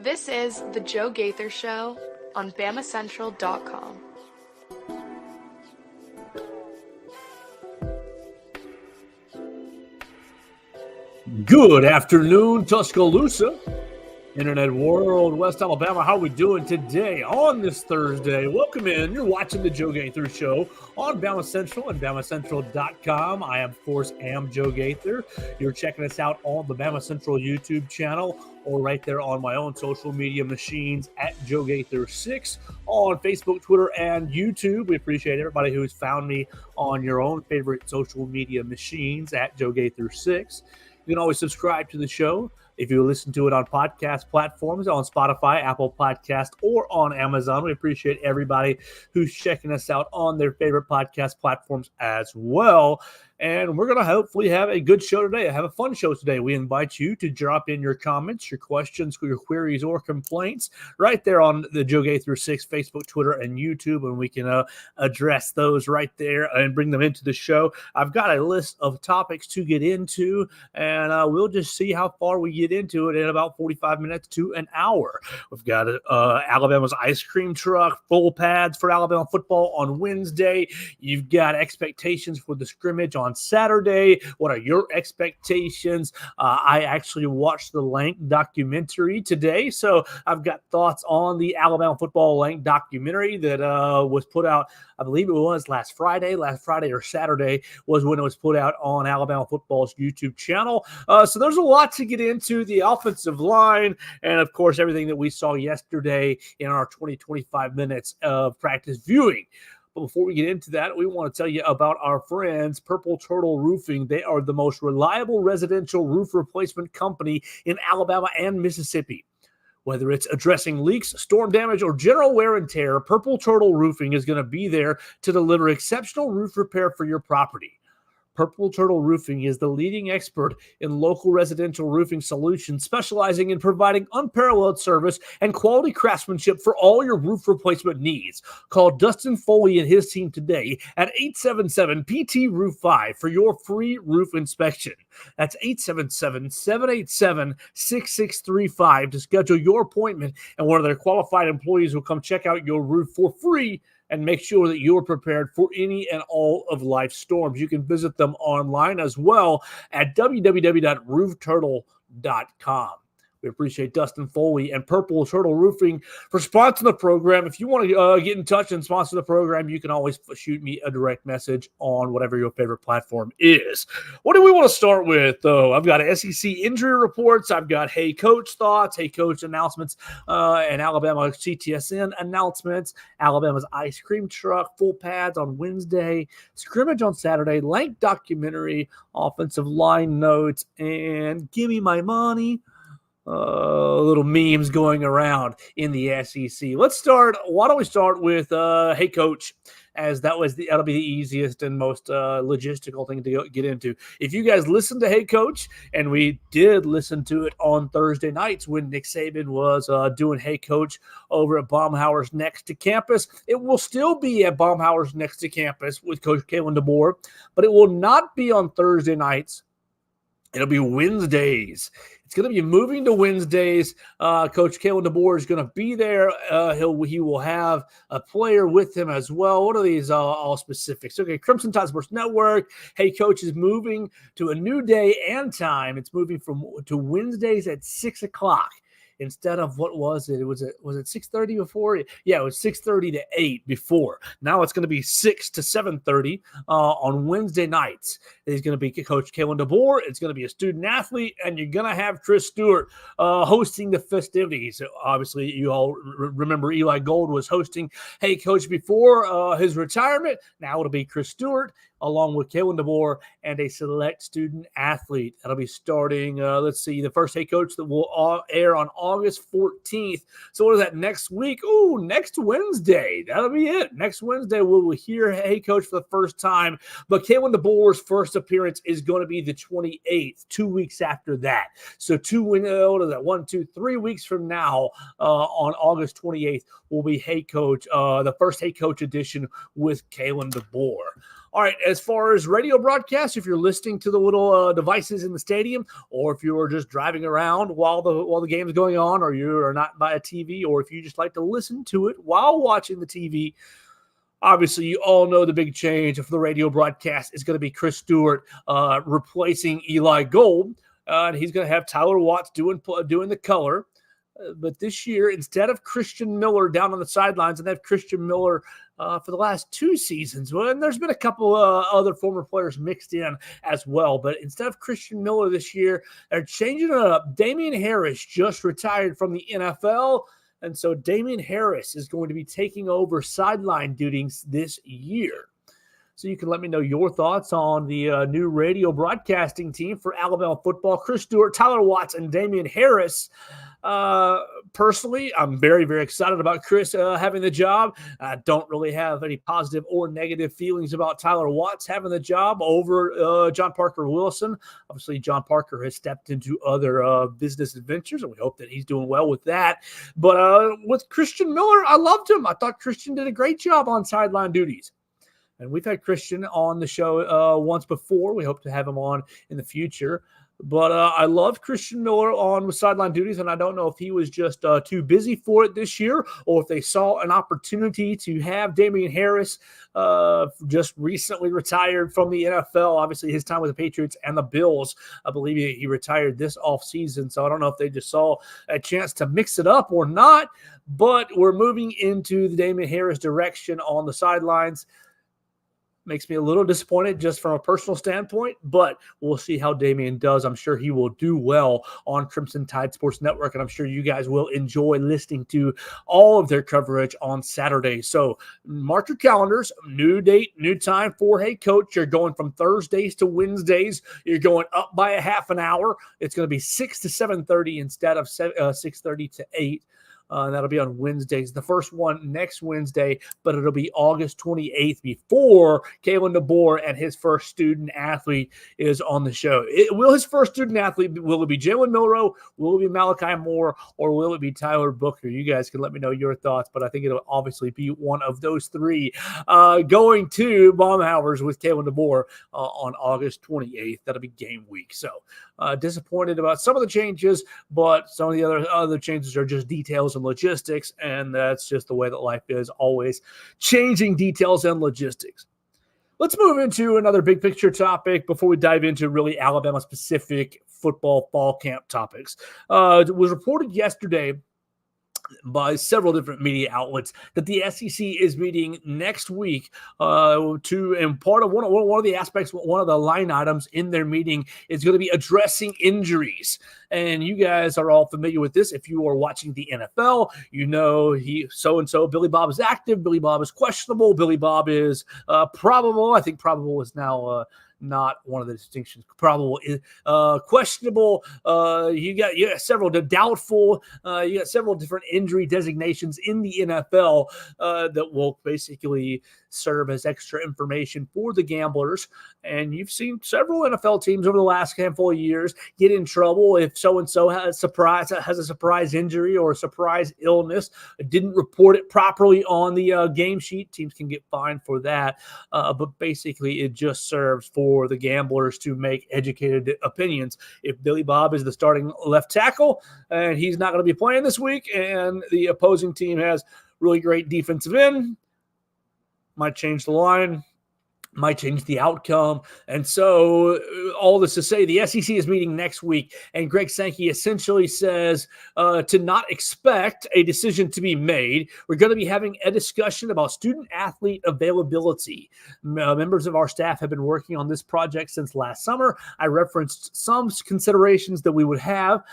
This is The Joe Gaither Show on BamaCentral.com. Good afternoon, Tuscaloosa, Internet World, West Alabama. How are we doing today on this Thursday? Welcome in. You're watching the Joe Gaither Show on BamaCentral and BamaCentral.com. I, of course, am Joe Gaither. You're checking us out on the BamaCentral YouTube channel or right there on my own social media machines at Joe Gaither6 on Facebook, Twitter, and YouTube. We appreciate everybody who's found me on your own favorite social media machines at Joe Gaither6. You can always subscribe to the show if you listen to it on podcast platforms, on Spotify, Apple Podcast, or on Amazon. We appreciate everybody who's checking us out on their favorite podcast platforms as well. And we're going to hopefully have a good show today. Have a fun show today. We invite you to drop in your comments, your questions, your queries, or complaints right there on the Joe Gaither 6 Facebook, Twitter, and YouTube, and we can address those right there and bring them into the show. I've got a list of topics to get into, and we'll just see how far we get into it in about 45 minutes to an hour. We've got Alabama's ice cream truck, full pads for Alabama football on Wednesday. You've got expectations for the scrimmage on Saturday. What are your expectations? I actually watched the Lank documentary today, so I've got thoughts on the Alabama football Lank documentary that was put out, I believe it was last Friday or Saturday was when it was put out on Alabama football's YouTube channel. So there's a lot to get into, the offensive line, and of course everything that we saw yesterday in our 20-25 minutes of practice viewing. But before we get into that, we want to tell you about our friends, Purple Turtle Roofing. They are the most reliable residential roof replacement company in Alabama and Mississippi. Whether it's addressing leaks, storm damage, or general wear and tear, Purple Turtle Roofing is going to be there to deliver exceptional roof repair for your property. Purple Turtle Roofing is the leading expert in local residential roofing solutions, specializing in providing unparalleled service and quality craftsmanship for all your roof replacement needs. Call Dustin Foley and his team today at 877-PT-ROOF-5 for your free roof inspection. That's 877-787-6635 to schedule your appointment, and one of their qualified employees will come check out your roof for free and make sure that you're prepared for any and all of life's storms. You can visit them online as well at www.roofturtle.com. We appreciate Dustin Foley and Purple Turtle Roofing for sponsoring the program. If you want to get in touch and sponsor the program, you can always shoot me a direct message on whatever your favorite platform is. What do we want to start with, though? I've got SEC injury reports. I've got Hey Coach thoughts, Hey Coach announcements, and Alabama CTSN announcements, Alabama's ice cream truck, full pads on Wednesday, scrimmage on Saturday, Lank documentary, offensive line notes, and give me my money. Little memes going around in the SEC. Why don't we start with Hey Coach, as that'll be the easiest and most logistical thing to get into. If you guys listen to Hey Coach, and we did listen to it on Thursday nights when Nick Saban was doing Hey Coach over at Baumhower's Next to Campus, it will still be at Baumhower's Next to Campus with Coach Kalen DeBoer, but it will not be on Thursday nights. It'll be Wednesdays. It's going to be moving to Wednesdays. Coach Kalen DeBoer is going to be there. He will have a player with him as well. What are these all specifics? Okay, Crimson Tide Sports Network. Hey, Coach is moving to a new day and time. It's moving to Wednesdays at 6 o'clock. Instead of what was it? Was it 6:30 before? Yeah, it was 6:30 to 8 before. Now it's going to be 6 to 7:30 on Wednesday nights. It's going to be Coach Kalen DeBoer. It's going to be a student athlete, and you're going to have Chris Stewart hosting the festivities. Obviously, you all remember Eli Gold was hosting Hey Coach before his retirement. Now it'll be Chris Stewart along with Kalen DeBoer and a select student athlete. That'll be starting, the first Hey Coach that will air on August 14th. So what is that, next week? Ooh, next Wednesday. That'll be it. Next Wednesday, we will hear Hey Coach for the first time. But Kalen DeBoer's first appearance is going to be the 28th, 2 weeks after that. So 3 weeks from now, on August 28th, will be Hey Coach, the first Hey Coach edition with Kalen DeBoer. All right, as far as radio broadcasts, if you're listening to the little devices in the stadium, or if you're just driving around while the game is going on, or you are not by a TV, or if you just like to listen to it while watching the TV, obviously you all know the big change for the radio broadcast is going to be Chris Stewart replacing Eli Gold, and he's going to have Tyler Watts doing the color. But this year, instead of Christian Miller down on the sidelines, and they have Christian Miller for the last 2 seasons. Well, and there's been a couple other former players mixed in as well. But instead of Christian Miller this year, they're changing it up. Damian Harris just retired from the NFL. And so Damian Harris is going to be taking over sideline duties this year. So you can let me know your thoughts on the new radio broadcasting team for Alabama football. Chris Stewart, Tyler Watts, and Damian Harris. Personally, I'm very, very excited about Chris having the job. I don't really have any positive or negative feelings about Tyler Watts having the job over John Parker Wilson. Obviously, John Parker has stepped into other business adventures, and we hope that he's doing well with that. But with Christian Miller, I loved him. I thought Christian did a great job on sideline duties. And we've had Christian on the show once before. We hope to have him on in the future. But I love Christian Miller on with sideline duties, and I don't know if he was just too busy for it this year, or if they saw an opportunity to have Damian Harris just recently retired from the NFL. Obviously, his time with the Patriots and the Bills, I believe he retired this offseason. So I don't know if they just saw a chance to mix it up or not. But we're moving into the Damian Harris direction on the sidelines. Makes me a little disappointed just from a personal standpoint, but we'll see how Damian does. I'm sure he will do well on Crimson Tide Sports Network, and I'm sure you guys will enjoy listening to all of their coverage on Saturday. So mark your calendars, new date, new time for Hey Coach. You're going from Thursdays to Wednesdays. You're going up by a half an hour. It's going to be 6 to 7:30 instead of 6:30 to 8. That'll be on Wednesdays. The first one next Wednesday, but it'll be August 28th before Kalen DeBoer and his first student athlete is on the show. Will his first student athlete, will it be Jalen Milroe? Will it be Malachi Moore? Or will it be Tyler Booker? You guys can let me know your thoughts, but I think it'll obviously be one of those three going to Baumhauer's with Kalen DeBoer on August 28th. That'll be game week. So disappointed about some of the changes, but some of the other changes are just details and logistics, and that's just the way that life is, always changing details and logistics. Let's move into another big picture topic before we dive into really Alabama specific football fall camp topics. It was reported yesterday by several different media outlets that the SEC is meeting next week and part of one of the aspects, one of the line items in their meeting is going to be addressing injuries. And you guys are all familiar with this. If you are watching the NFL, you know so-and-so, Billy Bob is active, Billy Bob is questionable, Billy Bob is probable. I think probable is now not one of the distinctions. Probable is questionable. You got several doubtful. You got several different injury designations in the NFL that will basically serve as extra information for the gamblers. And you've seen several NFL teams over the last handful of years get in trouble if so-and-so has a surprise injury or a surprise illness, didn't report it properly on the game sheet. Teams can get fined for that. But basically it just serves for the gamblers to make educated opinions. If Billy Bob is the starting left tackle and he's not going to be playing this week, and the opposing team has really great defensive end, might change the line, might change the outcome. And so all this to say, the SEC is meeting next week, and Greg Sankey essentially says to not expect a decision to be made. We're going to be having a discussion about student-athlete availability. Members of our staff have been working on this project since last summer. I referenced some considerations that we would have.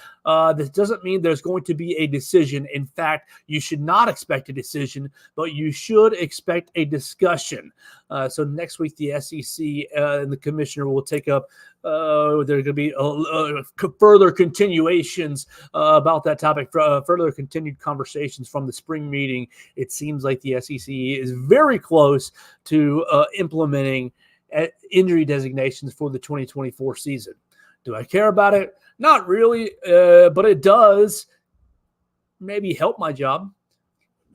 This doesn't mean there's going to be a decision. In fact, you should not expect a decision, but you should expect a discussion. So next week, the SEC and the commissioner will take up, there are going to be further continuations about that topic, further continued conversations from the spring meeting. It seems like the SEC is very close to implementing injury designations for the 2024 season. Do I care about it? Not really, but it does maybe help my job.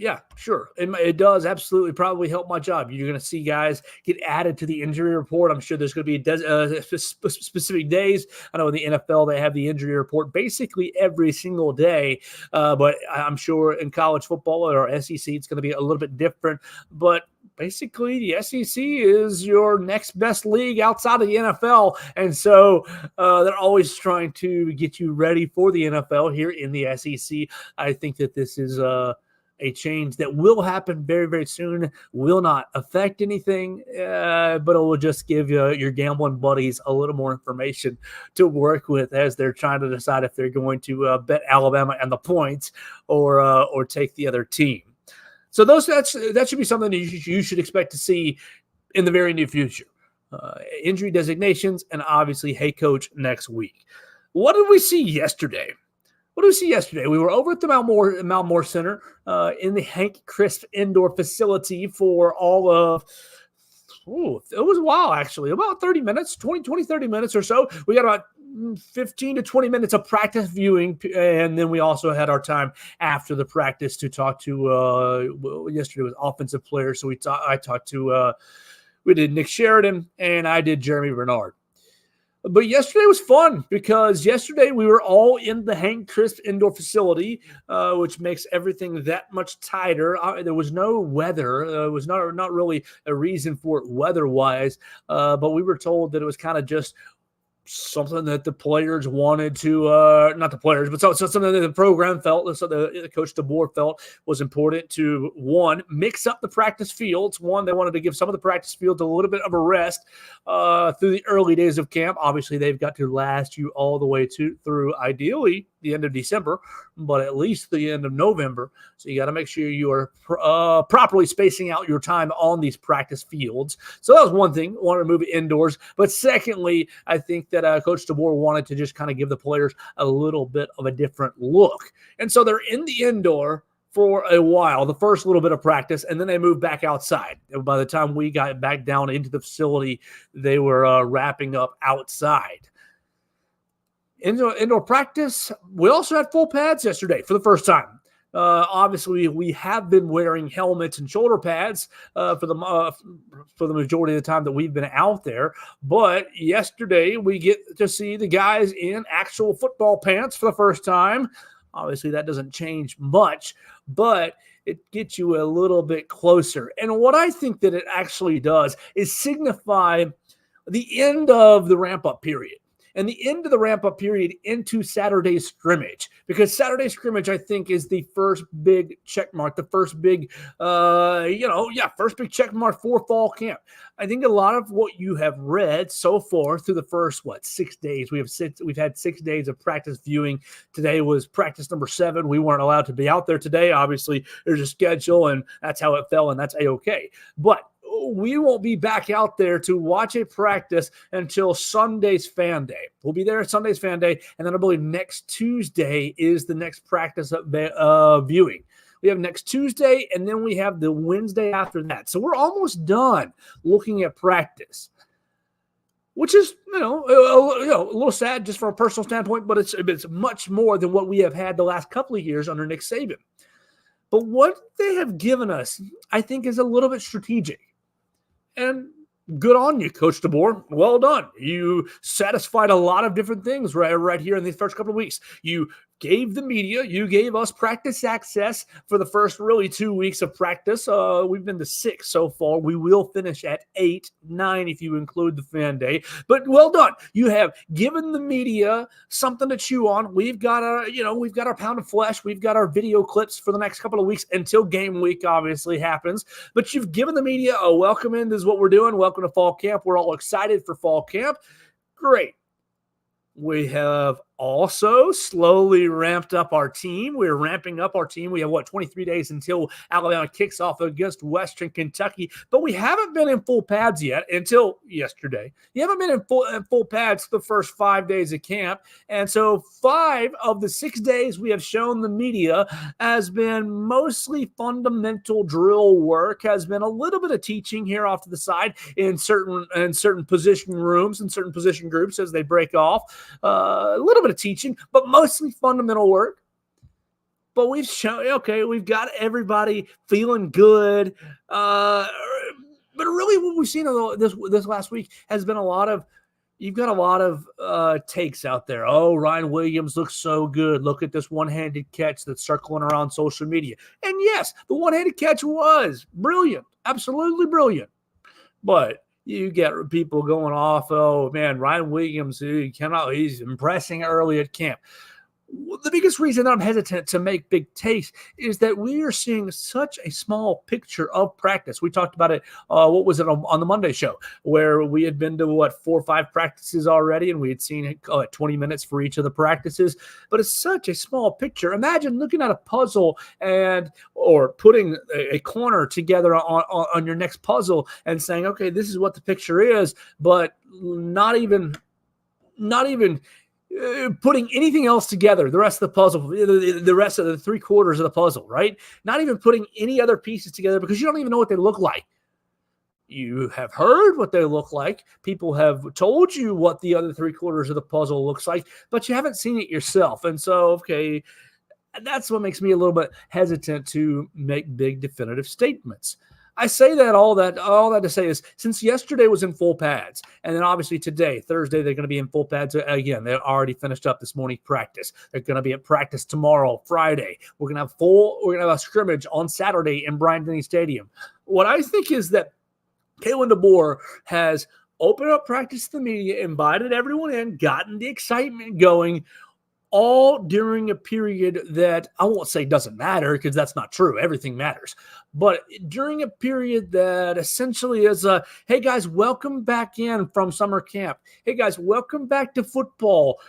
Yeah, sure. It does absolutely probably help my job. You're going to see guys get added to the injury report. I'm sure there's going to be specific days. I know in the NFL they have the injury report basically every single day, but I'm sure in college football or SEC it's going to be a little bit different. But basically, the SEC is your next best league outside of the NFL, and so they're always trying to get you ready for the NFL here in the SEC. I think that this is a change that will happen very, very soon, will not affect anything, but it will just give your gambling buddies a little more information to work with as they're trying to decide if they're going to bet Alabama and the points or take the other team. So that should be something that you should expect to see in the very near future. Injury designations and obviously, hey, coach, next week. What did we see yesterday? What did we see yesterday? We were over at the Mount Moore Center in the Hank Crisp Indoor Facility for all of, it was a while actually, about 30 minutes, 30 minutes or so. We got about 15 to 20 minutes of practice viewing, and then we also had our time after the practice to talk to, yesterday was offensive players, so I talked to, we did Nick Sheridan, and I did Jeremy Bernard. But yesterday was fun because yesterday we were all in the Hank Crisp Indoor Facility, which makes everything that much tighter. There was no weather. It was not really a reason for it weather-wise, but we were told that it was kind of just something that the players wanted to, not the players, but something that the program felt, so the Coach DeBoer felt was important to, one, mix up the practice fields. One, they wanted to give some of the practice fields a little bit of a rest through the early days of camp. Obviously, they've got to last you all the way through, ideally, the end of December, but at least the end of November. So you got to make sure you are properly spacing out your time on these practice fields. So that was one thing, wanted to move it indoors. But secondly, I think that Coach DeBoer wanted to just kind of give the players a little bit of a different look. And so they're in the indoor for a while, the first little bit of practice, and then they moved back outside. And by the time we got back down into the facility, they were wrapping up outside. Indoor practice. We also had full pads yesterday for the first time. Obviously, we have been wearing helmets and shoulder pads for the majority of the time that we've been out there. But yesterday, we get to see the guys in actual football pants for the first time. Obviously, that doesn't change much, but it gets you a little bit closer. And what I think that it actually does is signify the end of the ramp-up period. And the end of the ramp-up period into Saturday's scrimmage. Because Saturday's scrimmage, I think, is the first big check mark, the first big, first big check mark for fall camp. I think a lot of what you have read so far through the first, 6 days. We've had 6 days of practice viewing. Today was practice number 7. We weren't allowed to be out there today. Obviously, there's a schedule, and that's how it fell, and that's A-okay. But we won't be back out there to watch a practice until Sunday's fan day. We'll be there at Sunday's fan day, and then I believe next Tuesday is the next practice viewing. We have next Tuesday, and then we have the Wednesday after that. So we're almost done looking at practice, which is, a little sad just from a personal standpoint, but it's much more than what we have had the last couple of years under Nick Saban. But what they have given us, I think, is a little bit strategic. And good on you, Coach DeBoer. Well done. You satisfied a lot of different things right here in these first couple of weeks. You gave the media, you gave us practice access for the first really 2 weeks of practice. We've been to 6 so far. We will finish at 8, 9 if you include the fan day. But well done. You have given the media something to chew on. We've got our pound of flesh. We've got our video clips for the next couple of weeks until game week obviously happens. But you've given the media a welcome in. This is what we're doing. Welcome to fall camp. We're all excited for fall camp. Great. We have also slowly ramped up our team. We're ramping up our team. We have, 23 days until Alabama kicks off against Western Kentucky. But we haven't been in full pads yet until yesterday. You haven't been in full pads the first 5 days of camp. And so 5 of the 6 days we have shown the media has been mostly fundamental drill work, has been a little bit of teaching here off to the side in certain position rooms and certain position groups as they break off. A little bit of teaching, but mostly fundamental work. But we've shown, okay, we've got everybody feeling good. But really what we've seen this last week has been you've got a lot of takes out there. Oh, Ryan Williams looks so good. Look at this one-handed catch that's circling around social media. And yes, the one-handed catch was brilliant, absolutely brilliant. But you get people going off, oh, man, Ryan Williams, he's impressing early at camp. The biggest reason I'm hesitant to make big takes is that we are seeing such a small picture of practice. We talked about it, what was it, on the Monday show, where we had been to, 4 or 5 practices already, and we had seen 20 minutes for each of the practices. But it's such a small picture. Imagine looking at a puzzle or putting a corner together on your next puzzle and saying, okay, this is what the picture is, but not even putting anything else together, the rest of the puzzle, the rest of the 3/4 of the puzzle, right? Not even putting any other pieces together because you don't even know what they look like. You have heard what they look like. People have told you what the other 3/4 of the puzzle looks like, but you haven't seen it yourself. And so, okay, that's what makes me a little bit hesitant to make big definitive statements. I say that all that to say is, since yesterday was in full pads, and then obviously today, Thursday, they're going to be in full pads again. They're already finished up this morning's practice. They're going to be at practice tomorrow, Friday. We're going to have a scrimmage on Saturday in Bryant-Denny Stadium. What I think is that Kalen DeBoer has opened up practice to the media, invited everyone in, gotten the excitement going, all during a period that I won't say doesn't matter, because that's not true. Everything matters. But during a period that essentially is hey, guys, welcome back in from summer camp. Hey, guys, welcome back to football.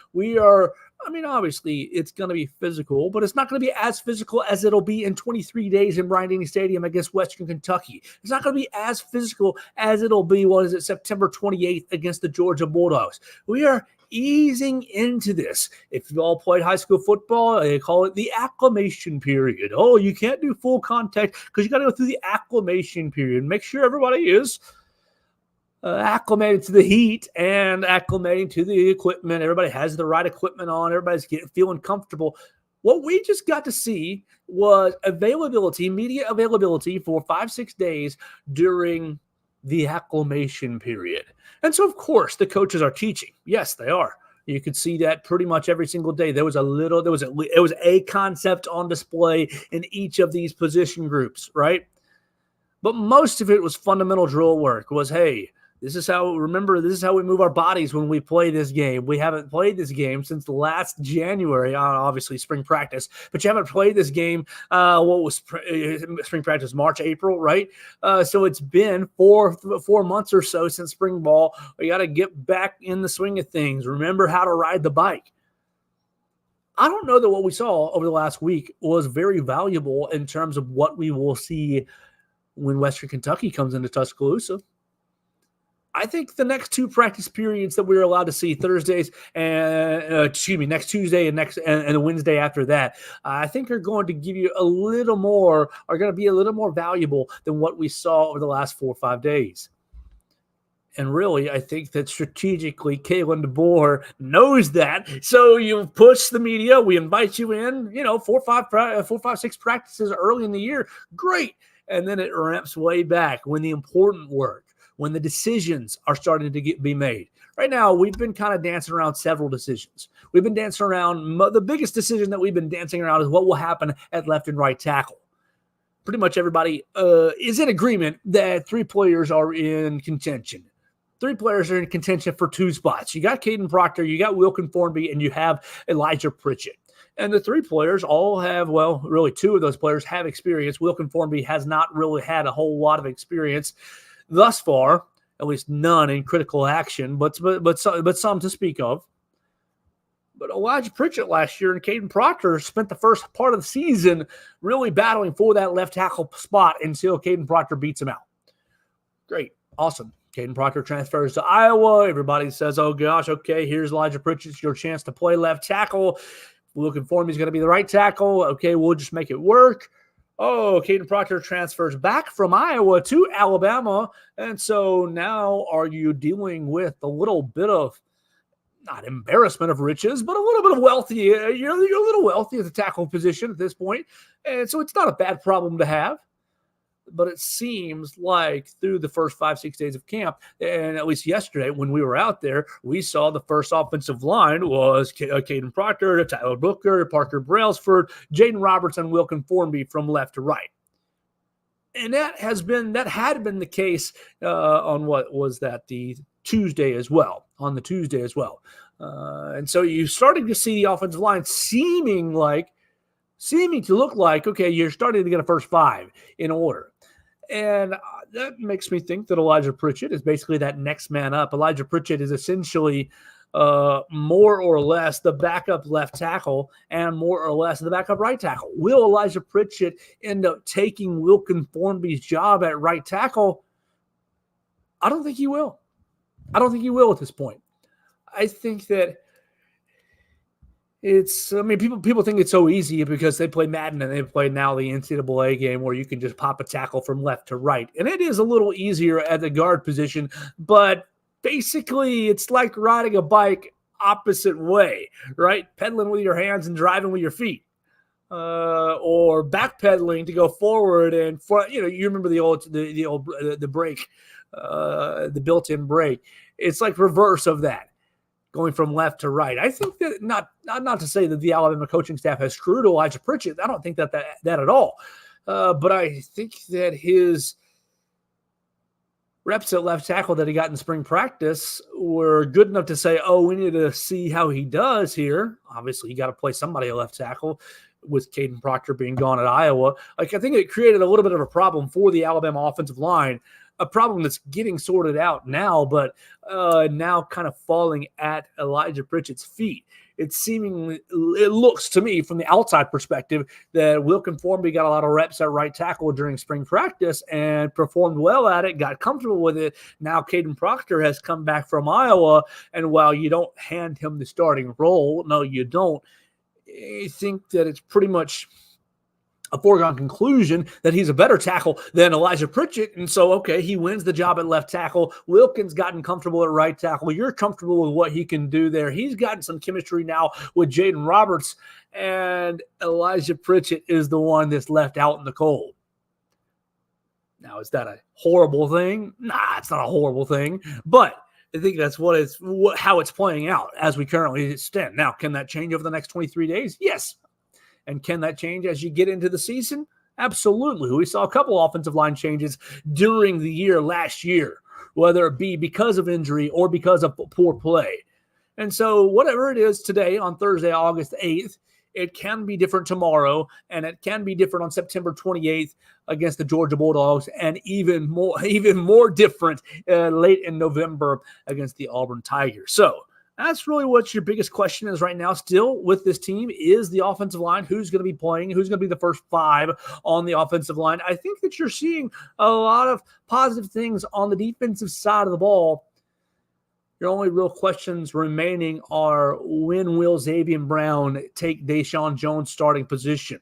Obviously, it's going to be physical, but it's not going to be as physical as it'll be in 23 days in Bryant-Denny Stadium against Western Kentucky. It's not going to be as physical as it'll be, September 28th against the Georgia Bulldogs. We are easing into this. If you all played high school football, they call it the acclimation period. Oh, you can't do full contact because you got to go through the acclimation period. Make sure everybody is acclimated to the heat and acclimating to the equipment. Everybody has the right equipment on. Everybody's feeling comfortable. What we just got to see was media availability for 5-6 days during the acclimation period. And so, of course, the coaches are teaching. Yes, they are. You could see that pretty much every single day. It was a concept on display in each of these position groups, right? But most of it was fundamental drill work. This is how we move our bodies when we play this game. We haven't played this game since the last January, obviously spring practice, but you haven't played this game. Spring practice, March, April, right? So it's been 4 months or so since spring ball. We got to get back in the swing of things. Remember how to ride the bike. I don't know that what we saw over the last week was very valuable in terms of what we will see when Western Kentucky comes into Tuscaloosa. I think the next 2 practice periods that we're allowed to see, Thursdays and next Tuesday and the Wednesday after that, I think are going to give you are going to be a little more valuable than what we saw over the last 4 or 5 days. And really, I think that strategically, Kalen DeBoer knows that. So you push the media. We invite you in, 4, 5, 6 practices early in the year. Great. And then it ramps way back when the important work, when the decisions are starting to be made. Right now, we've been kind of dancing around several decisions. We've been dancing around, the biggest decision that we've been dancing around is what will happen at left and right tackle. Pretty much everybody is in agreement that 3 players are in contention. 3 players are in contention for 2 spots. You got Caden Proctor, you got Wilkin Formby, and you have Elijah Pritchett. And the 3 players all have, really 2 of those players have experience. Wilkin Formby has not really had a whole lot of experience thus far, at least none in critical action, but some to speak of. But Elijah Pritchett last year and Caden Proctor spent the first part of the season really battling for that left tackle spot until Caden Proctor beats him out. Great. Awesome. Caden Proctor transfers to Iowa. Everybody says, oh gosh, okay, here's Elijah Pritchett, your chance to play left tackle. Looking for him, he's going to be the right tackle. Okay, we'll just make it work. Oh, Caden Proctor transfers back from Iowa to Alabama. And so now are you dealing with a little bit of not embarrassment of riches, but a little bit of wealthy. You're a little wealthy at the tackle position at this point, and so it's not a bad problem to have. But it seems like through the first 5-6 days of camp, and at least yesterday when we were out there, we saw the first offensive line was Caden Proctor, Tyler Booker, Parker Brailsford, Jaden Roberts, and Wilkin Formby from left to right. And that had been the case on what was that, the Tuesday as well, on the Tuesday as well. And so you started to see the offensive line seeming to look like, okay, you're starting to get a first five in order. And that makes me think that Elijah Pritchett is basically that next man up. Elijah Pritchett is essentially more or less the backup left tackle and more or less the backup right tackle. Will Elijah Pritchett end up taking Wilkin Formby's job at right tackle? I don't think he will. I don't think he will at this point. I think that people think it's so easy because they play Madden and they play now the NCAA game where you can just pop a tackle from left to right. And it is a little easier at the guard position, but basically it's like riding a bike opposite way, right? Pedaling with your hands and driving with your feet. Or backpedaling to go forward and you remember the brake, the built-in brake. It's like reverse of that, going from left to right. I think that not to say that the Alabama coaching staff has screwed Elijah Pritchett. I don't think that at all. But I think that his reps at left tackle that he got in spring practice were good enough to say, oh, we need to see how he does here. Obviously, you got to play somebody at left tackle with Caden Proctor being gone at Iowa. I think it created a little bit of a problem for the Alabama offensive line, a problem that's getting sorted out now, but now kind of falling at Elijah Pritchett's feet. It looks to me from the outside perspective that Wilkin Formby got a lot of reps at right tackle during spring practice and performed well at it, got comfortable with it. Now Caden Proctor has come back from Iowa, and while you don't hand him the starting role, no, you don't, I think that it's pretty much a foregone conclusion that he's a better tackle than Elijah Pritchett. And so, okay, he wins the job at left tackle. Wilkin's gotten comfortable at right tackle. You're comfortable with what he can do there. He's gotten some chemistry now with Jaden Roberts, and Elijah Pritchett is the one that's left out in the cold. Now, is that a horrible thing? Nah, it's not a horrible thing, but I think that's how it's playing out as we currently stand. Now, can that change over the next 23 days? Yes. And can that change as you get into the season? Absolutely. We saw a couple offensive line changes during the year last year, whether it be because of injury or because of poor play. And so whatever it is today on Thursday, August 8th, it can be different tomorrow, and it can be different on September 28th against the Georgia Bulldogs, and even more different late in November against the Auburn Tigers. So that's really what your biggest question is right now still with this team is the offensive line. Who's going to be playing? Who's going to be the first five on the offensive line? I think that you're seeing a lot of positive things on the defensive side of the ball. Your only real questions remaining are, when will Xavier Brown take Deshaun Jones' starting position?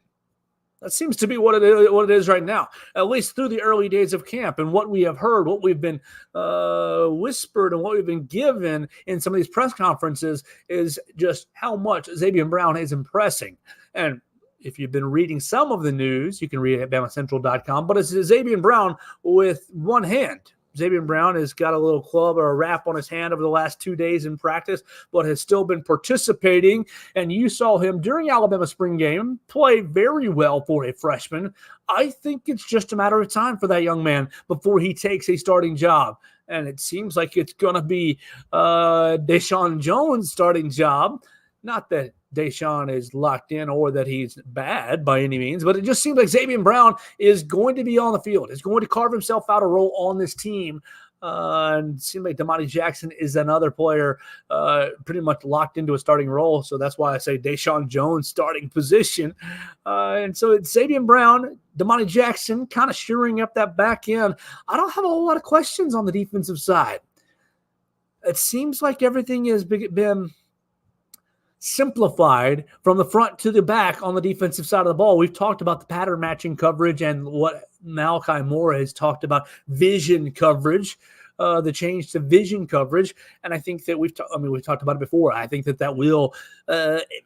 That seems to be what it is right now, at least through the early days of camp. And what we have heard, what we've been whispered, and what we've been given in some of these press conferences is just how much Xavier Brown is impressing. And if you've been reading some of the news, you can read it at BamaCentral.com. But it's Xavier Brown with one hand. Xavier Brown has got a little club or a wrap on his hand over the last 2 days in practice, but has still been participating. And you saw him during Alabama spring game play very well for a freshman. I think it's just a matter of time for that young man before he takes a starting job. And it seems like it's going to be Deshaun Jones' starting job. Not that Deshaun is locked in or that he's bad by any means, but it just seems like Xavier Brown is going to be on the field, is going to carve himself out a role on this team. And it seems like Damani Jackson is another player pretty much locked into a starting role. So that's why I say Deshaun Jones starting position. And so it's Xavier Brown, Damani Jackson kind of shoring up that back end. I don't have a whole lot of questions on the defensive side. It seems like everything has been simplified from the front to the back on the defensive side of the ball. We've talked about the pattern matching coverage and what Malachi Moore has talked about, vision coverage. the change to vision coverage. And I think that we've talked about it before. I think that will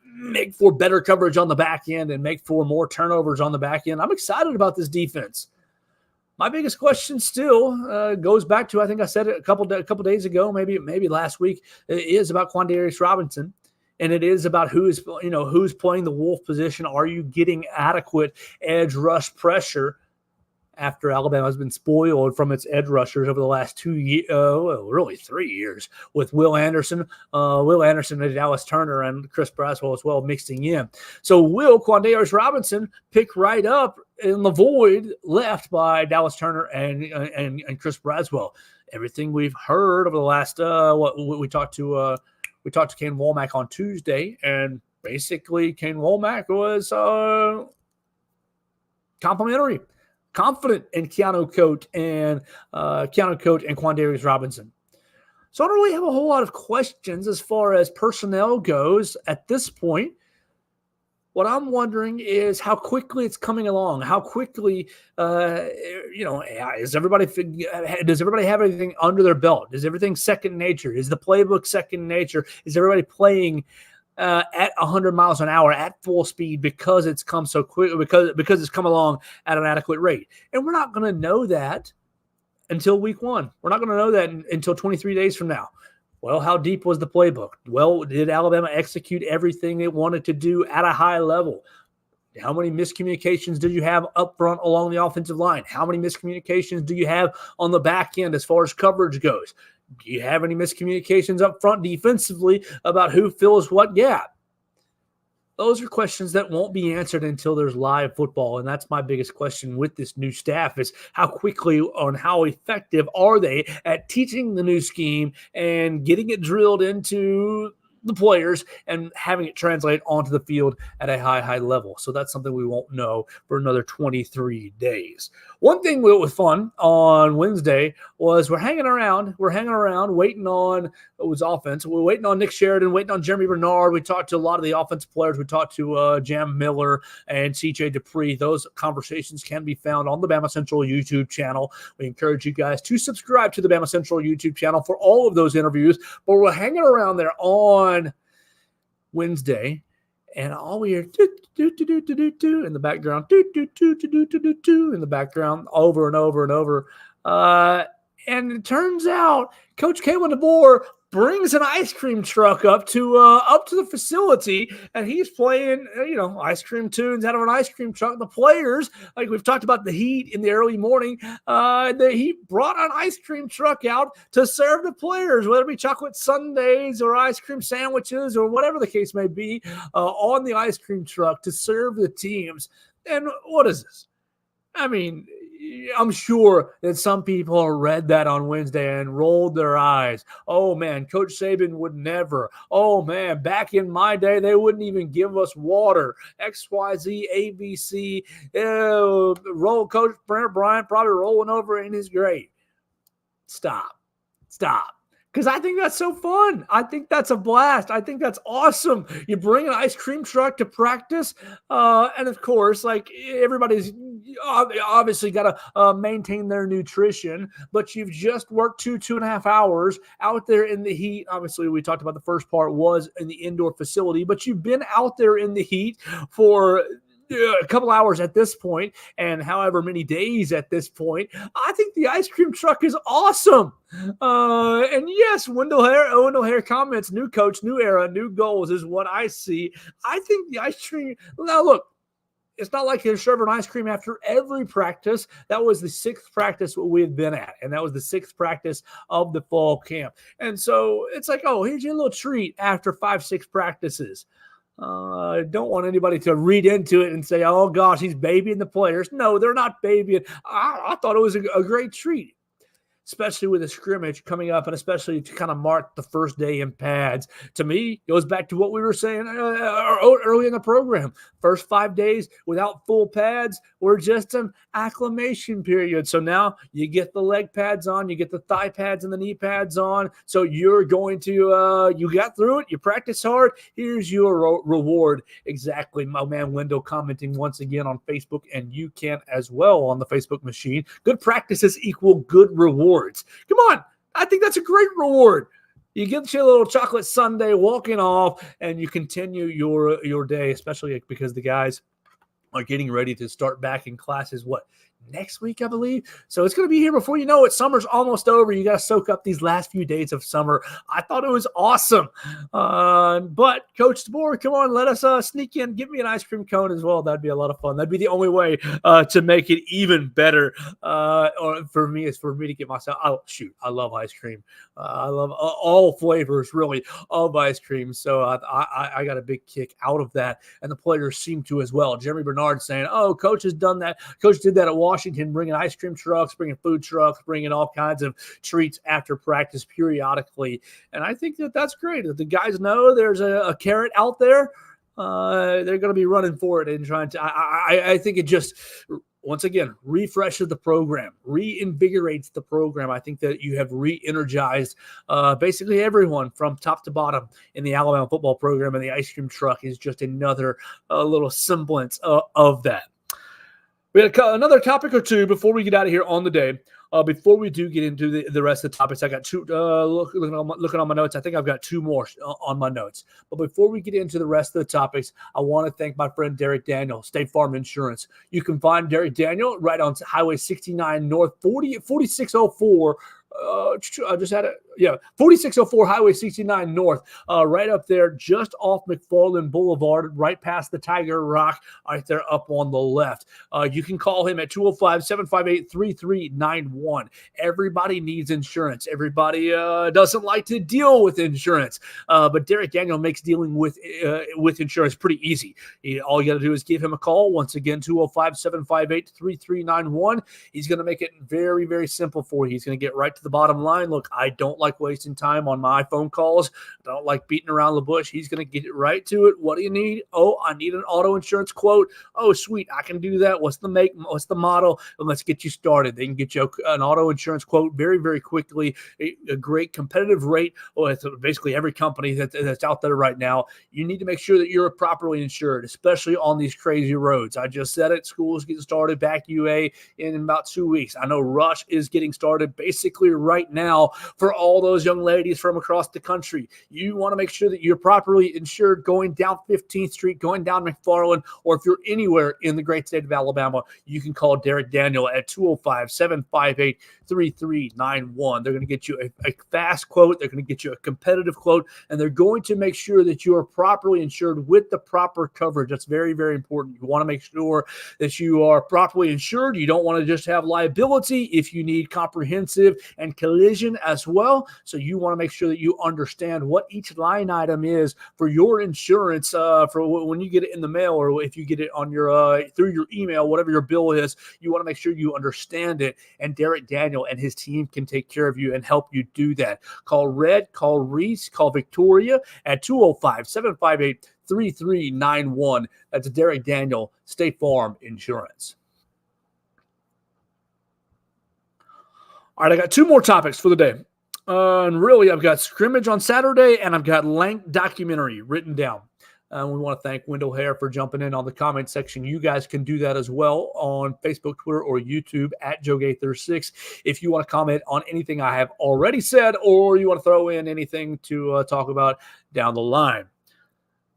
make for better coverage on the back end and make for more turnovers on the back end. I'm excited about this defense. My biggest question still goes back to, I think I said it a couple days ago, maybe last week, is about Quandarius Robinson. And it is about who's playing the Wolf position. Are you getting adequate edge rush pressure after Alabama has been spoiled from its edge rushers over the last 2 years, really 3 years, with Will Anderson and Dallas Turner and Chris Braswell as well mixing in. So will Quandarius Robinson pick right up in the void left by Dallas Turner and Chris Braswell? Everything we've heard over the last we talked to Kane Womack on Tuesday, and basically Kane Womack was complimentary, confident in Keanu Coate and Quandarius Robinson. So I don't really have a whole lot of questions as far as personnel goes at this point. What I'm wondering is how quickly it's coming along. How quickly, does everybody have everything under their belt? Is everything second nature? Is the playbook second nature? Is everybody playing at 100 miles an hour at full speed because it's come so quick, because it's come along at an adequate rate? And we're not going to know that until week 1. We're not going to know that until 23 days from now. Well, how deep was the playbook? Well, did Alabama execute everything it wanted to do at a high level? How many miscommunications did you have up front along the offensive line? How many miscommunications do you have on the back end as far as coverage goes? Do you have any miscommunications up front defensively about who fills what gap? Those are questions that won't be answered until there's live football, and that's my biggest question with this new staff is how quickly and how effective are they at teaching the new scheme and getting it drilled into the players and having it translate onto the field at a high level. So that's something we won't know for another 23 days. One thing that was fun on Wednesday was we're hanging around waiting on offense. We're waiting on Nick Sheridan, waiting on Jeremy Bernard. We talked to a lot of the offensive players. We talked to Jam Miller and CJ Dupree. Those conversations can be found on the BamaCentral YouTube channel. We encourage you guys to subscribe to the BamaCentral YouTube channel for all of those interviews. But we're hanging around there on Wednesday, and all we hear in the background, in the background, over and over and over. And it turns out Coach Kalen DeBoer brings an ice cream truck up to the facility, and he's playing, ice cream tunes out of an ice cream truck. The players, like we've talked about the heat in the early morning, he brought an ice cream truck out to serve the players, whether it be chocolate sundaes or ice cream sandwiches or whatever the case may be, on the ice cream truck to serve the teams. And what is this? I mean, I'm sure that some people read that on Wednesday and rolled their eyes. Oh, man, Coach Saban would never. Oh, man, back in my day, they wouldn't even give us water. XYZ, ABC. Coach Brent Bryant probably rolling over in his grave. Stop. Because I think that's so fun. I think that's a blast. I think that's awesome. You bring an ice cream truck to practice. And, of course, like everybody's obviously got to maintain their nutrition. But you've just worked 2.5 hours out there in the heat. Obviously, we talked about the first part was in the indoor facility. But you've been out there in the heat for a couple hours at this point and however many days at this point. I think the ice cream truck is awesome. And yes, Wendell Hare comments, new coach, new era, new goals is what I see. I think the ice cream, now look, it's not like they're serving ice cream after every practice. That was the 6th practice we had been at, and that was the 6th practice of the fall camp. And so it's like, oh, here's your little treat after 5-6 practices. I don't want anybody to read into it and say, oh, gosh, he's babying the players. No, they're not babying. I thought it was a great treat, especially with a scrimmage coming up and especially to kind of mark the first day in pads. To me, it goes back to what we were saying early in the program. First 5 days without full pads were just an acclimation period. So now you get the leg pads on, you get the thigh pads and the knee pads on. So you're going to, you got through it, you practice hard, here's your reward. Exactly. My man Wendell commenting once again on Facebook, and you can as well on the Facebook machine. Good practices equal good rewards. Come on. I think that's a great reward. You get your little chocolate sundae walking off, and you continue your day, especially because the guys are getting ready to start back in classes, next week, I believe. So it's going to be here before you know it. Summer's almost over. You got to soak up these last few days of summer. I thought it was awesome. But Coach DeBoer, come on, let us sneak in. Give me an ice cream cone as well. That'd be a lot of fun. That'd be the only way to make it even better. Or for me, is for me to get myself. Oh, shoot. I love ice cream. I love all flavors, really, of ice cream. So I got a big kick out of that. And the players seem to as well. Jeremy Bernard saying, oh, Coach has done that. Coach did that at Washington, bringing ice cream trucks, bringing food trucks, bringing all kinds of treats after practice periodically. And I think that's great. If the guys know there's a carrot out there, they're going to be running for it and trying to. I think it just, once again, refreshes the program, reinvigorates the program. I think that you have re-energized basically everyone from top to bottom in the Alabama football program, and the ice cream truck is just another little semblance of that. We had another topic or two before we get out of here on the day. Before we do get into the rest of the topics, I got two. Looking on my notes, I think I've got two more on my notes. But before we get into the rest of the topics, I want to thank my friend Derek Daniel, State Farm Insurance. You can find Derek Daniel right on Highway 69 North, 4604. I just had 4604 Highway 69 North, right up there, just off McFarland Boulevard, right past the Tiger Rock, right there up on the left. You can call him at 205-758-3391. Everybody needs insurance. Everybody doesn't like to deal with insurance, but Derek Daniel makes dealing with insurance pretty easy. All you got to do is give him a call. Once again, 205-758-3391. He's going to make it very, very simple for you. He's going to get right to the bottom line. Look, I don't like wasting time on my phone calls. I don't like beating around the bush. He's going to get it right to it. What do you need? Oh, I need an auto insurance quote. Oh, sweet. I can do that. What's the make? What's the model? And let's get you started. They can get you an auto insurance quote very, very quickly. A great competitive rate with basically every company that's out there right now. You need to make sure that you're properly insured, especially on these crazy roads. I just said it. Schools get started back UA in about 2 weeks. I know Rush is getting started basically right now for all those young ladies from across the country. You want to make sure that you're properly insured going down 15th Street, going down McFarland, or if you're anywhere in the great state of Alabama, you can call Derek Daniel at 205-758-3391. They're going to get you a fast quote. They're going to get you a competitive quote, and they're going to make sure that you are properly insured with the proper coverage. That's very, very important. You want to make sure that you are properly insured. You don't want to just have liability if you need comprehensive and collision as well. So you want to make sure that you understand what each line item is for your insurance for when you get it in the mail, or if you get it on your through your email, whatever your bill is. You want to make sure you understand it, and Derek Daniel and his team can take care of you and help you do that. Call Red, call Reese, call Victoria at 205-758-3391. That's Derek Daniel, State Farm Insurance. All right, I got two more topics for the day. And really, I've got scrimmage on Saturday, and I've got Lank documentary written down. We want to thank Wendell Hare for jumping in on the comment section. You guys can do that as well on Facebook, Twitter, or YouTube at Joe Gaither 6. If you want to comment on anything I have already said, or you want to throw in anything to talk about down the line.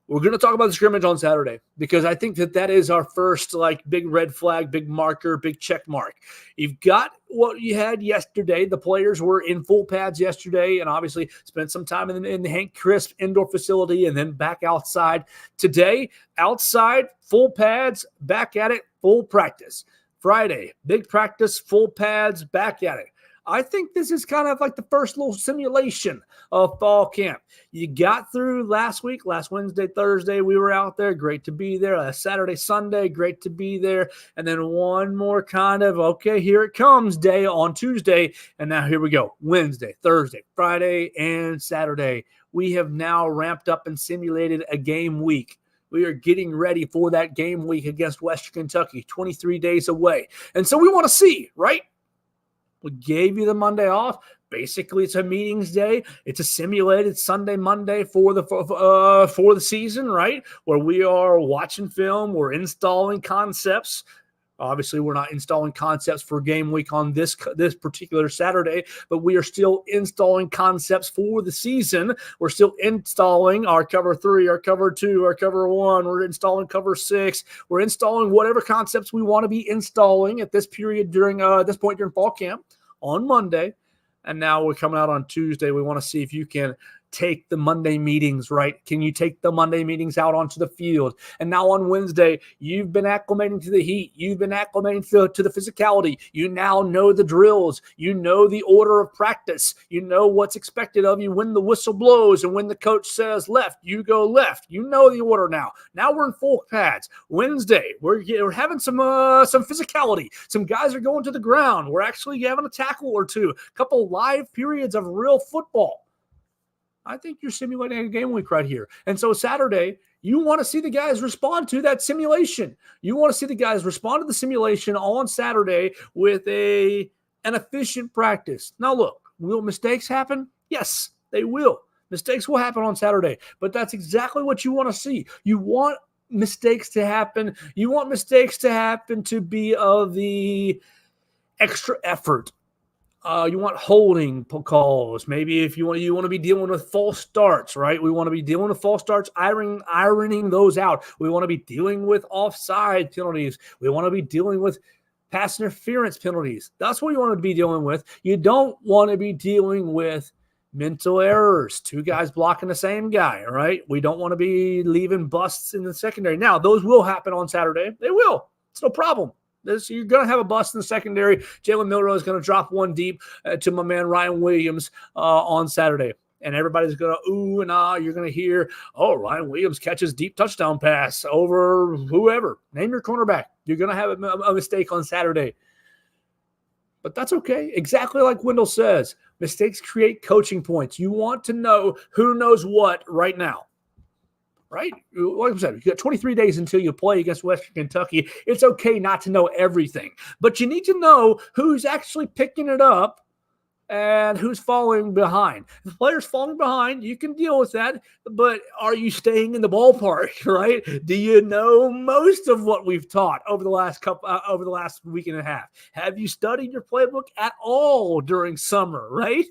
We're going to talk about the scrimmage on Saturday because I think that is our first big red flag, big marker, big check mark. You've got what you had yesterday. The players were in full pads yesterday and obviously spent some time in the Hank Crisp indoor facility and then back outside. Today, outside, full pads, back at it, full practice. Friday, big practice, full pads, back at it. I think this is kind of like the first little simulation of fall camp. You got through last week, last Wednesday, Thursday, we were out there. Great to be there. Saturday, Sunday, great to be there. And then one more kind of, okay, here it comes day on Tuesday. And now here we go. Wednesday, Thursday, Friday, and Saturday. We have now ramped up and simulated a game week. We are getting ready for that game week against Western Kentucky, 23 days away. And so we want to see, right? We gave you the Monday off. Basically, it's a meetings day. It's a simulated Sunday, Monday for the season, right? Where we are watching film, we're installing concepts. Obviously, we're not installing concepts for game week on this particular Saturday, but we are still installing concepts for the season. We're still installing our cover 3, our cover 2, our cover 1. We're installing cover 6. We're installing whatever concepts we want to be installing at this period during this point during fall camp on Monday. And now we're coming out on Tuesday. We want to see if you can take the Monday meetings, right? Can you take the Monday meetings out onto the field? And now on Wednesday, you've been acclimating to the heat. You've been acclimating to the physicality. You now know the drills. You know the order of practice. You know what's expected of you when the whistle blows and when the coach says left, you go left. You know the order now. Now we're in full pads. Wednesday, we're having some physicality. Some guys are going to the ground. We're actually having a tackle or two. A couple live periods of real football. I think you're simulating a game week right here. And so Saturday, you want to see the guys respond to that simulation. You want to see the guys respond to the simulation on Saturday with an efficient practice. Now, look, will mistakes happen? Yes, they will. Mistakes will happen on Saturday, but that's exactly what you want to see. You want mistakes to happen. You want mistakes to happen to be of the extra effort. You want holding calls. Maybe if you want to be dealing with false starts, right? We want to be dealing with false starts, ironing those out. We want to be dealing with offside penalties. We want to be dealing with pass interference penalties. That's what you want to be dealing with. You don't want to be dealing with mental errors, 2 guys blocking the same guy, right? We don't want to be leaving busts in the secondary. Now, those will happen on Saturday. They will. It's no problem. You're going to have a bust in the secondary. Jalen Milroe is going to drop one deep to my man Ryan Williams on Saturday. And everybody's going to ooh and ah. You're going to hear, oh, Ryan Williams catches deep touchdown pass over whoever. Name your cornerback. You're going to have a mistake on Saturday. But that's okay. Exactly like Wendell says, mistakes create coaching points. You want to know who knows what right now. Right? Like I said, you got 23 days until you play against Western Kentucky. It's okay not to know everything, but you need to know who's actually picking it up and who's falling behind. If the player's falling behind, you can deal with that, but are you staying in the ballpark, right? Do you know most of what we've taught over the last week and a half? Have you studied your playbook at all during summer, right?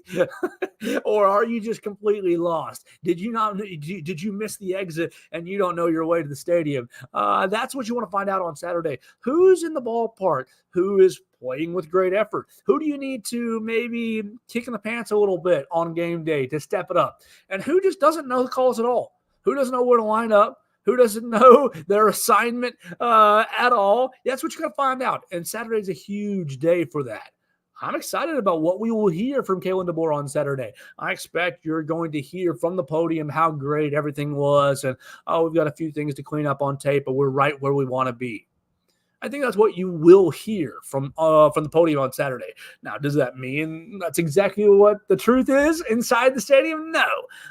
Or are you just completely lost? Did you miss the exit and you don't know your way to the stadium? That's what you want to find out on Saturday. Who's in the ballpark? Who is playing with great effort? Who do you need to maybe kick in the pants a little bit on game day to step it up? And who just doesn't know the calls at all? Who doesn't know where to line up? Who doesn't know their assignment at all? That's what you're going to find out. And Saturday's a huge day for that. I'm excited about what we will hear from Kalen DeBoer on Saturday. I expect you're going to hear from the podium how great everything was. And, we've got a few things to clean up on tape, but we're right where we want to be. I think that's what you will hear from the podium on Saturday. Now, does that mean that's exactly what the truth is inside the stadium? No.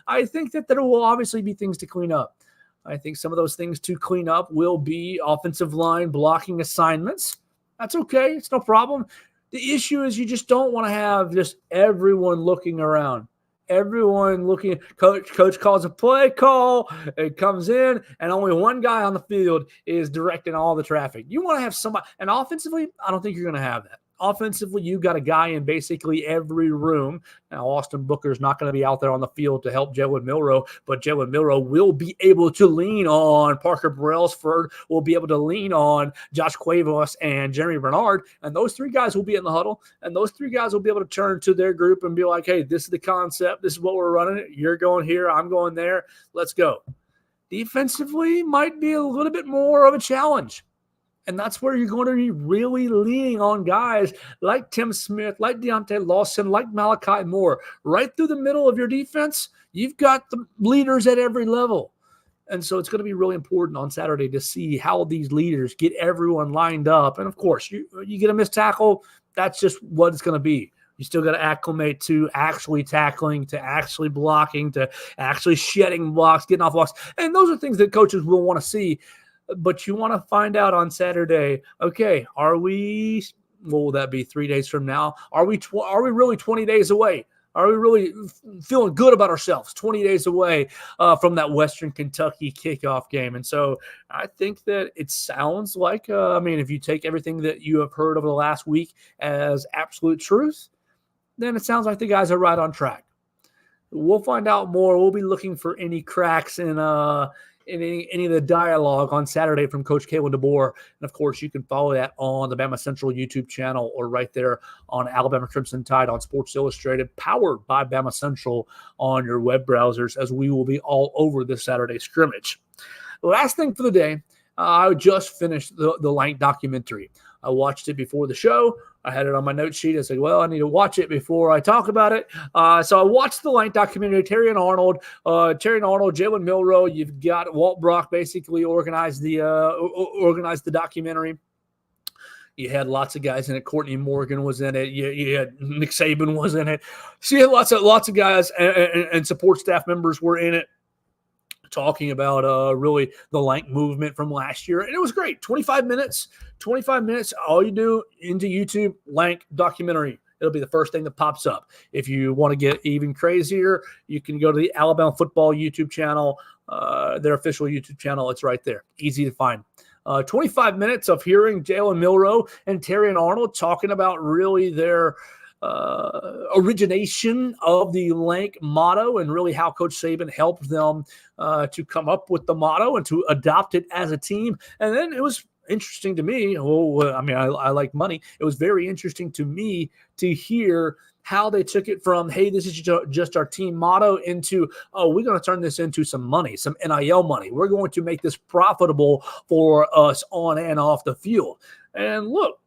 I think that there will obviously be things to clean up. I think some of those things to clean up will be offensive line blocking assignments. That's okay. It's no problem. The issue is you just don't want to have just everyone looking around. Everyone looking, coach calls a play call, it comes in, and only one guy on the field is directing all the traffic. You want to have somebody, and offensively, I don't think you're going to have that. Offensively, you got a guy in basically every room. Now, Austin Booker's not going to be out there on the field to help Jalen Milroe, but Jalen Milroe will be able to lean on Parker Brailsford, will be able to lean on Josh Cuevas and Jeremy Bernard, and those 3 guys will be in the huddle, and those 3 guys will be able to turn to their group and be like, hey, this is the concept. This is what we're running. You're going here. I'm going there. Let's go. Defensively might be a little bit more of a challenge. And that's where you're going to be really leaning on guys like Tim Smith, like Deontay Lawson, like Malachi Moore. Right through the middle of your defense, you've got the leaders at every level. And so it's going to be really important on Saturday to see how these leaders get everyone lined up. And, of course, you get a missed tackle, that's just what it's going to be. You still got to acclimate to actually tackling, to actually blocking, to actually shedding blocks, getting off blocks. And those are things that coaches will want to see. But you want to find out on Saturday, okay, what will that be 3 days from now? Are we really 20 days away? Are we really feeling good about ourselves 20 days away from that Western Kentucky kickoff game? And so I think that it sounds like, if you take everything that you have heard over the last week as absolute truth, then it sounds like the guys are right on track. We'll find out more. We'll be looking for any cracks in any of the dialogue on Saturday from Coach Kalen DeBoer. And, of course, you can follow that on the BamaCentral YouTube channel or right there on Alabama Crimson Tide on Sports Illustrated, powered by BamaCentral on your web browsers, as we will be all over this Saturday scrimmage. Last thing for the day, I just finished the Lank documentary. I watched it before the show. I had it on my note sheet. I said, well, I need to watch it before I talk about it. So I watched the Lank documentary, Terry and Arnold, Jalen Milroe. You've got Walt Brock basically organized the documentary. You had lots of guys in it. Courtney Morgan was in it. You had Nick Saban was in it. So you had lots of guys and support staff members were in it, talking about really the Lank movement from last year. And it was great. 25 minutes. All you do into YouTube, Lank documentary. It'll be the first thing that pops up. If you want to get even crazier, you can go to the Alabama football YouTube channel, their official YouTube channel. It's right there. Easy to find. 25 minutes of hearing Jalen Milroe and Terry and Arnold talking about really their origination of the Lank motto and really how Coach Saban helped them to come up with the motto and to adopt it as a team. And then it was interesting to me. I like money. It was very interesting to me to hear how they took it from, hey, this is just our team motto, into, oh, we're going to turn this into some money, some NIL money. We're going to make this profitable for us on and off the field. And look,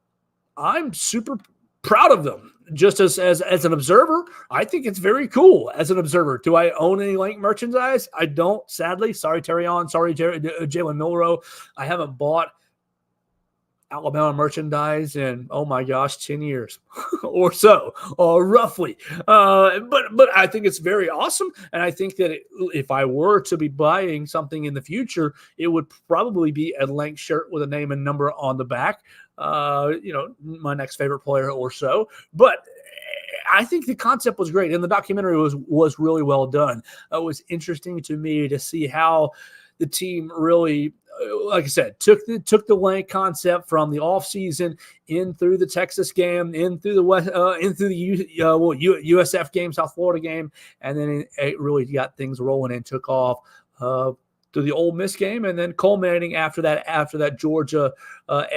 I'm super proud of them. Just as an observer, I think it's very cool as an observer. Do I own any Lank merchandise? I don't, sadly. Sorry, Terry on. Sorry, Jalen Milroe. I haven't bought Alabama merchandise in, oh my gosh, 10 years or so, roughly. But I think it's very awesome. And I think that if I were to be buying something in the future, it would probably be a Lank shirt with a name and number on the back. My next favorite player or so. But I think the concept was great, and the documentary was really well done. It was interesting to me to see how the team really, like I said, took the Lank concept from the offseason in through the Texas game, in through the USF game, South Florida game, and then it really got things rolling and took off to the Ole Miss game, and then culminating after that Georgia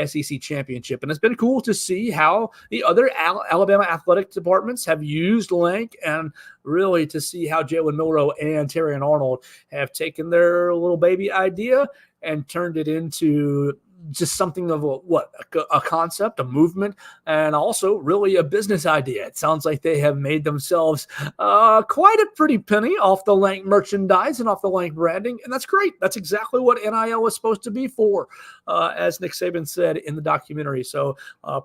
SEC championship. And it's been cool to see how the other Alabama athletic departments have used Lank, and really to see how Jalen Milroe and Terry and Arnold have taken their little baby idea and turned it into just something of a concept, a movement, and also really a business idea. It sounds like they have made themselves quite a pretty penny off the Lank merchandise and off the Lank branding, and that's great. That's exactly what NIL was supposed to be for, as Nick Saban said in the documentary. So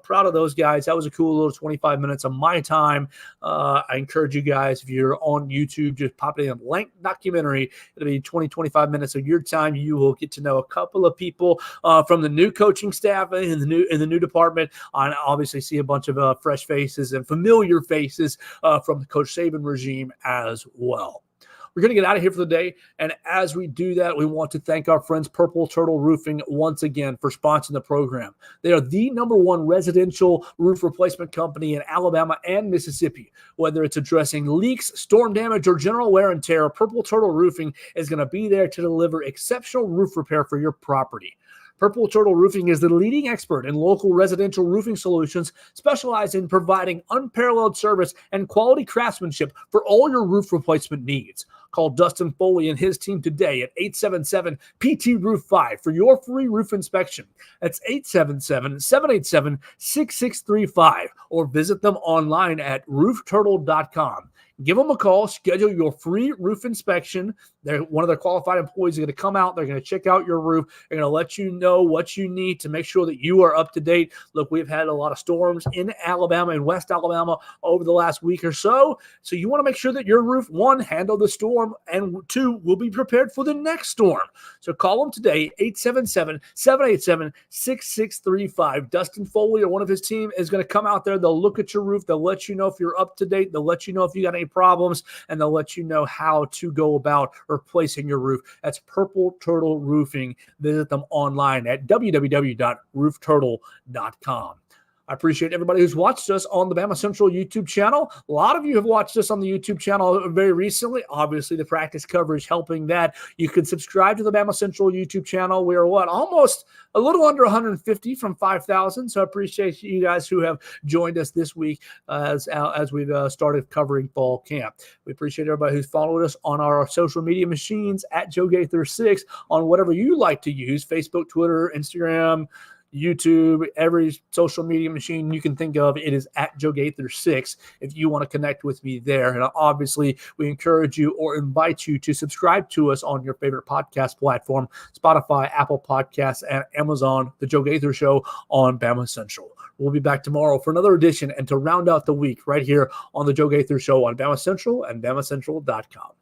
proud of those guys. That was a cool little 25 minutes of my time. I encourage you guys, if you're on YouTube, just pop it in Lank documentary. It'll be 20, 25 minutes of your time. You will get to know a couple of people from the new coaching staff in the new department. I obviously see a bunch of fresh faces and familiar faces from the Coach Saban regime as well. We're going to get out of here for the day, and as we do that, we want to thank our friends Purple Turtle Roofing once again for sponsoring the program. They are the #1 residential roof replacement company in Alabama and Mississippi. Whether it's addressing leaks, storm damage, or general wear and tear, Purple Turtle Roofing is going to be there to deliver exceptional roof repair for your property. Purple Turtle Roofing is the leading expert in local residential roofing solutions, specialized in providing unparalleled service and quality craftsmanship for all your roof replacement needs. Call Dustin Foley and his team today at 877-PT-ROOF-5 for your free roof inspection. That's 877-787-6635, or visit them online at roofturtle.com. Give them a call, schedule your free roof inspection. One of their qualified employees is going to come out. They're going to check out your roof. They're going to let you know what you need to make sure that you are up to date. Look, we've had a lot of storms in Alabama and West Alabama over the last week or so. So you want to make sure that your roof, one, handle the storm, storm, and 2, will be prepared for the next storm. So call them today, 877-787-6635. Dustin Foley or one of his team is going to come out there. They'll look at your roof. They'll let you know if you're up to date. They'll let you know if you got any problems, and they'll let you know how to go about replacing your roof. That's Purple Turtle Roofing. Visit them online at www.roofturtle.com. I appreciate everybody who's watched us on the Bama Central YouTube channel. A lot of you have watched us on the YouTube channel very recently. Obviously, the practice coverage helping that. You can subscribe to the Bama Central YouTube channel. We are almost a little under 150 from 5,000. So I appreciate you guys who have joined us this week as we've started covering fall camp. We appreciate everybody who's followed us on our social media machines at Joe Gaither 6 on whatever you like to use: Facebook, Twitter, Instagram, YouTube, every social media machine you can think of. It is at Joe Gaither 6 if you want to connect with me there. And obviously, we encourage you or invite you to subscribe to us on your favorite podcast platform: Spotify, Apple Podcasts, and Amazon. The Joe Gaither Show on Bama Central. We'll be back tomorrow for another edition and to round out the week right here on the Joe Gaither Show on Bama Central and BamaCentral.com.